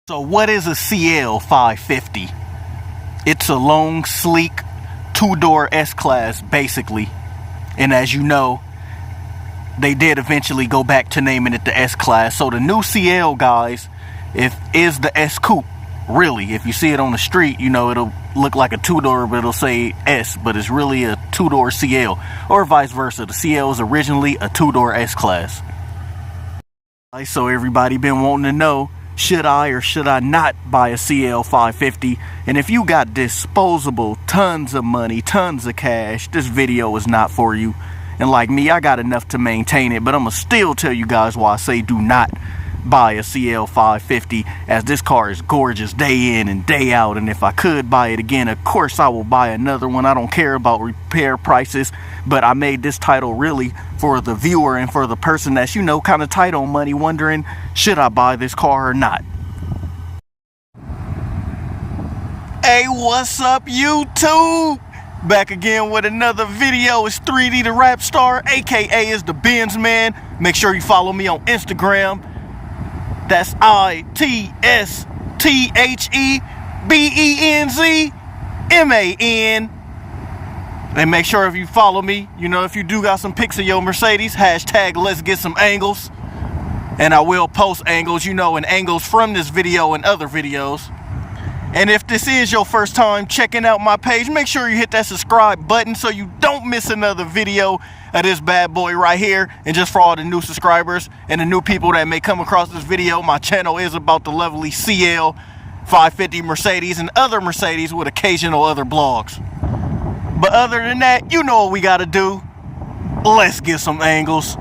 So what is a CL550? It's a long, sleek, two-door S-Class, basically. And as you know, they did eventually go back to naming it the S-Class. So the new CL, guys, is the S-Coupe. Really, if you see it on the street, you know, it'll look like a two-door, but it'll say S, but it's really a two-door CL. Or vice versa. The CL is originally a two-door S-Class. So everybody been wanting to know, should I or should I not buy a CL550? And if you got disposable, tons of money, tons of cash, this video is not for you. And like me, I got enough to maintain it, but I'm gonna still tell you guys why I say do not buy a CL550, as this car is gorgeous day in and day out. And if I could buy it again, of course I will buy another one. I don't care about repair prices, but I made this title really for the viewer and for the person that's, you know, kind of tight on money, wondering, should I buy this car or not? Hey, what's up, YouTube? Back again with another video. It's 3D the Rap Star, aka is the Benz Man. Make sure you follow me on Instagram. That's ITSTHEBENZMAN. And make sure if you follow me, you know, if you do got some pics of your Mercedes, hashtag let's get some angles. And I will post angles, you know, and angles from this video and other videos. And if this is your first time checking out my page, make sure you hit that subscribe button so you don't miss another video of this bad boy right here. And just for all the new subscribers and the new people that may come across this video, my channel is about the lovely CL550 Mercedes and other Mercedes with occasional other blogs. But other than that, you know what we gotta do. Let's get some angles.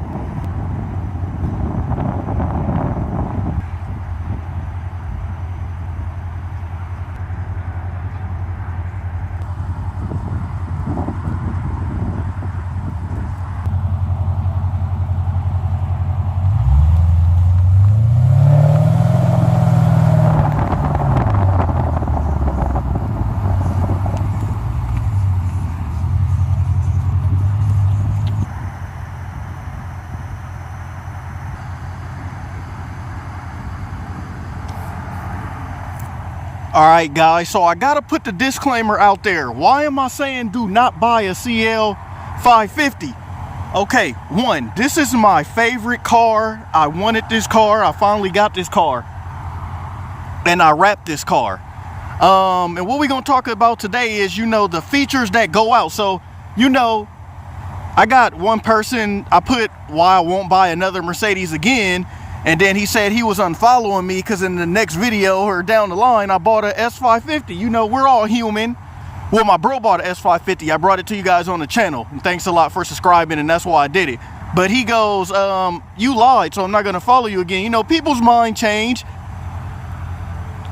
Alright guys, so I gotta put the disclaimer out there. Why am I saying do not buy a CL550? Okay, one, this is my favorite car. I wanted this car. I finally got this car. And I wrapped this car. And what we're gonna talk about today is, you know, the features that go out. So, you know, I got one person, I put why I won't buy another Mercedes again. And then he said he was unfollowing me because in the next video or down the line, I bought a S550. You know, we're all human. Well, my bro bought a S550. I brought it to you guys on the channel. And thanks a lot for subscribing, and that's why I did it. But he goes, you lied, so I'm not going to follow you again. You know, people's mind change.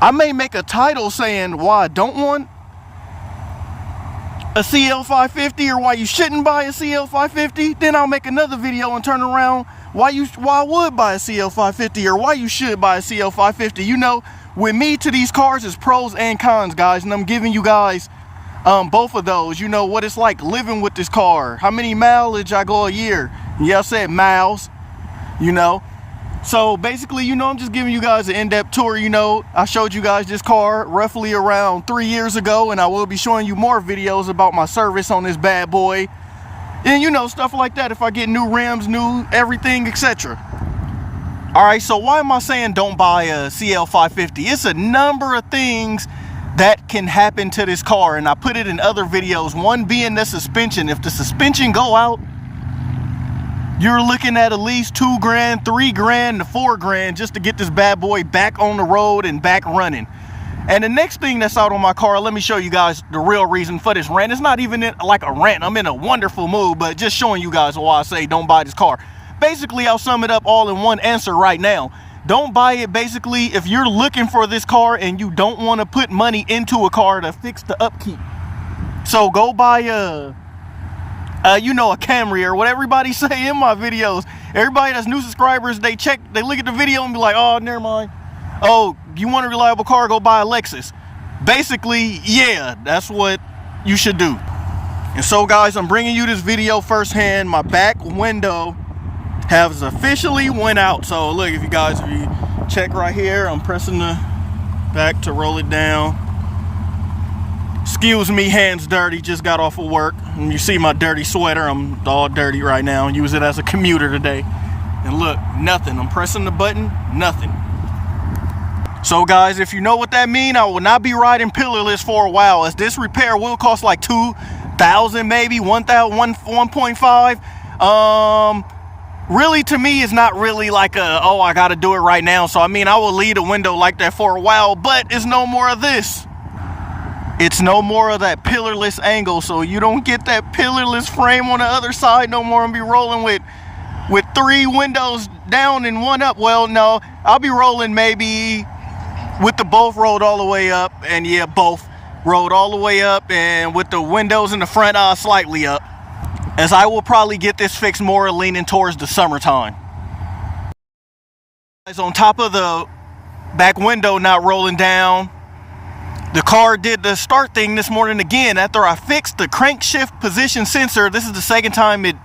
I may make a title saying why I don't want a CL550 or why you shouldn't buy a CL550. Then I'll make another video and turn around why I would buy a CL550 or why you should buy a CL550. You know, with me, to these cars is pros and cons, guys, and I'm giving you guys both of those. You know what it's like living with this car, how many mileage I go a year. Yeah, I said miles, you know. So basically, you know, I'm just giving you guys an in-depth tour. You know, I showed you guys this car roughly around 3 years ago, and I will be showing you more videos about my service on this bad boy. And you know, stuff like that, if I get new rims, new everything, etc. Alright, so why am I saying don't buy a CL550? It's a number of things that can happen to this car, and I put it in other videos. One being the suspension. If the suspension go out, you're looking at least $2 grand, $3 grand to $4 grand just to get this bad boy back on the road and back running. And the next thing that's out on my car, let me show you guys the real reason for this rant. It's not even like a rant. I'm in a wonderful mood, but just showing you guys why I say don't buy this car. Basically, I'll sum it up all in one answer right now. Don't buy it, basically, if you're looking for this car and you don't want to put money into a car to fix the upkeep. So go buy you know, a Camry or what everybody say in my videos. Everybody that's new subscribers, they look at the video and be like, oh, never mind. Oh, you want a reliable car, go buy a Lexus. Basically, yeah, that's what you should do. And so guys, I'm bringing you this video firsthand. My back window has officially went out. So look, if you check right here, I'm pressing the back to roll it down. Excuse me, hands dirty, just got off of work. And you see my dirty sweater, I'm all dirty right now. Use it as a commuter today. And look, nothing. I'm pressing the button, nothing. So guys, if you know what that means, I will not be riding pillarless for a while, as this repair will cost like $2,000, maybe 1.5. Really, to me, it's not really like oh, I gotta do it right now. So I mean, I will leave a window like that for a while, but it's no more of this. It's no more of that pillarless angle, so you don't get that pillarless frame on the other side no more and be rolling with 3 windows down and 1 up. Well, no, I'll be rolling maybe with the both rolled all the way up, and yeah, both rolled all the way up, and with the windows in the front slightly up, as I will probably get this fixed more leaning towards the summertime. On top of the back window not rolling down, the car did the start thing this morning again after I fixed the crankshaft position sensor. This is the second time it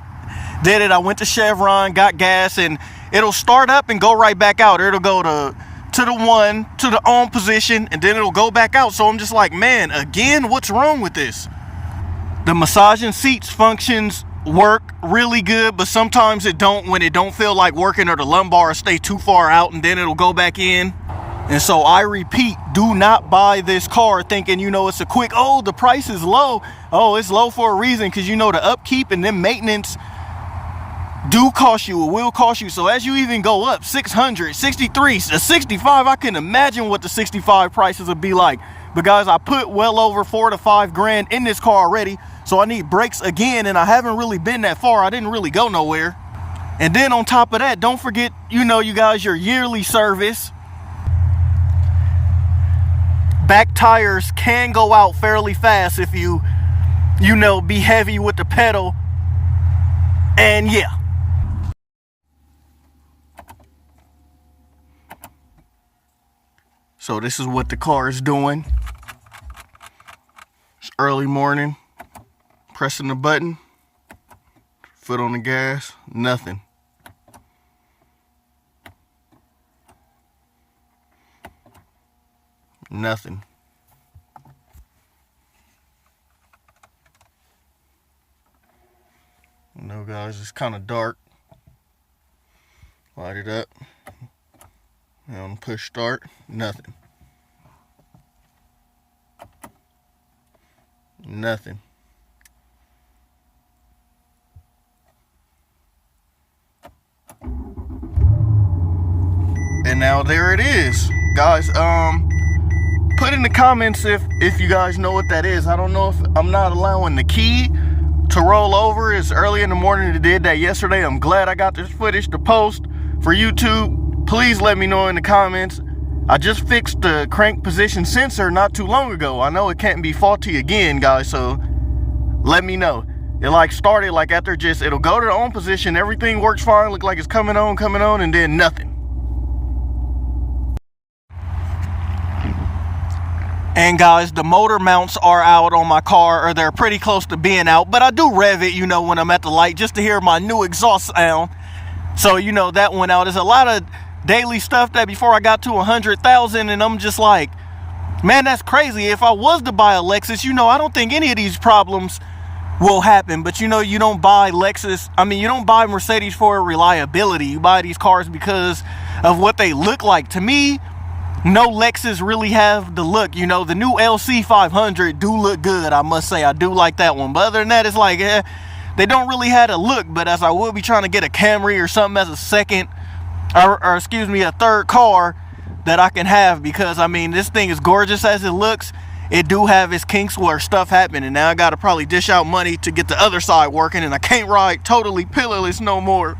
did it. I went to Chevron, got gas, and it'll start up and go right back out. It'll go to the on position, and then it'll go back out. So I'm just like, man, again, what's wrong with this? The massaging seats functions work really good, but sometimes it don't, when it don't feel like working, or the lumbar stay too far out, and then it'll go back in. And so I repeat, do not buy this car thinking, you know, it's a quick, oh, the price is low. Oh, it's low for a reason, because you know the upkeep and then maintenance do cost you, it will cost you. So as you even go up 600, 63, 65, I can imagine what the 65 prices would be like. But guys, I put well over $4 to $5 grand in this car already, so I need brakes again, and I haven't really been that far. I didn't really go nowhere. And then on top of that, don't forget, you know, you guys, your yearly service. Back tires can go out fairly fast if you know, be heavy with the pedal. And yeah. So this is what the car is doing. It's early morning, pressing the button, foot on the gas, nothing. Nothing. You know, guys, it's kind of dark. Light it up. And push start, nothing. Nothing. And now there it is. Guys, put in the comments if you guys know what that is. I don't know if I'm not allowing the key to roll over. It's early in the morning. I did that yesterday. I'm glad I got this footage to post for YouTube. Please let me know in the comments. I just fixed the crank position sensor not too long ago. I know it can't be faulty again, guys, so let me know. It like started like after just, it'll go to the on position, everything works fine, look like it's coming on, and then nothing. And guys, the motor mounts are out on my car, or they're pretty close to being out, but I do rev it, you know, when I'm at the light, just to hear my new exhaust sound. So, you know, that went out. There's a lot of daily stuff that before I got to 100,000, and I'm just like, man, that's crazy. If I was to buy a Lexus, you know, I don't think any of these problems will happen. But you know, you don't buy Lexus, I mean, you don't buy Mercedes for reliability. You buy these cars because of what they look like. To me, no Lexus really have the look. You know, the new CL550 do look good, I must say. I do like that one, but other than that, it's like, they don't really have a look. But as I will be trying to get a Camry or something as a second, or excuse me, a third car that I can have, because I mean, this thing is gorgeous as it looks. It do have its kinks where stuff happened, and now I gotta probably dish out money to get the other side working, and I can't ride totally pillarless no more.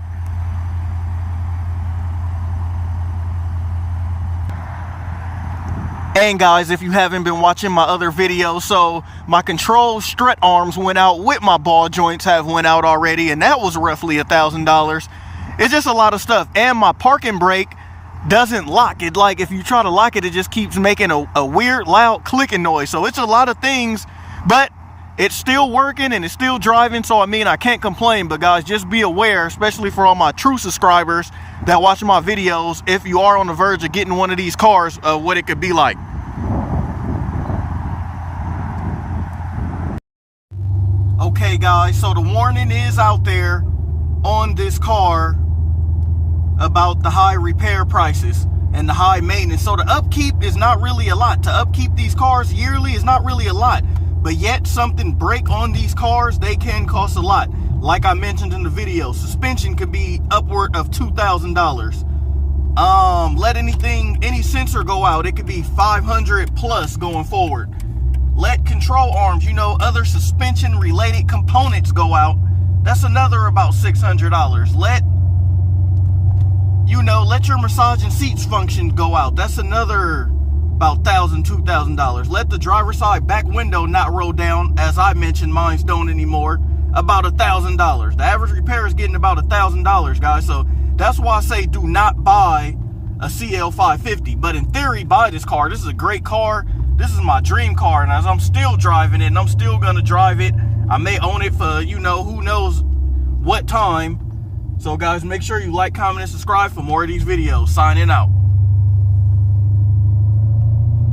And guys, if you haven't been watching my other videos, so my control strut arms went out with my ball joints have went out already, and that was roughly $1,000. It's just a lot of stuff. And my parking brake doesn't lock. It, like, if you try to lock it, it just keeps making a weird loud clicking noise. So it's a lot of things, but it's still working and it's still driving. So I mean, I can't complain. But guys, just be aware, especially for all my true subscribers that watch my videos, if you are on the verge of getting one of these cars, what it could be like. Okay, guys, so the warning is out there on this car about the high repair prices and the high maintenance. So the upkeep is not really a lot. To upkeep these cars yearly is not really a lot, but yet something break on these cars, they can cost a lot. Like I mentioned in the video, suspension could be upward of $2,000. Let any sensor go out, it could be $500 plus going forward. Let control arms, other suspension related components go out, that's another about $600. Let your massaging seats function go out, that's another about $1,000, $2,000. Let the driver's side back window not roll down, as I mentioned, mine's don't anymore, about $1,000. The average repair is getting about $1,000, guys. So that's why I say do not buy a CL550. But in theory, buy this car. This is a great car. This is my dream car, and as I'm still driving it, and I'm still gonna drive it. I may own it for who knows what time. So guys, make sure you like, comment, and subscribe for more of these videos. Signing out.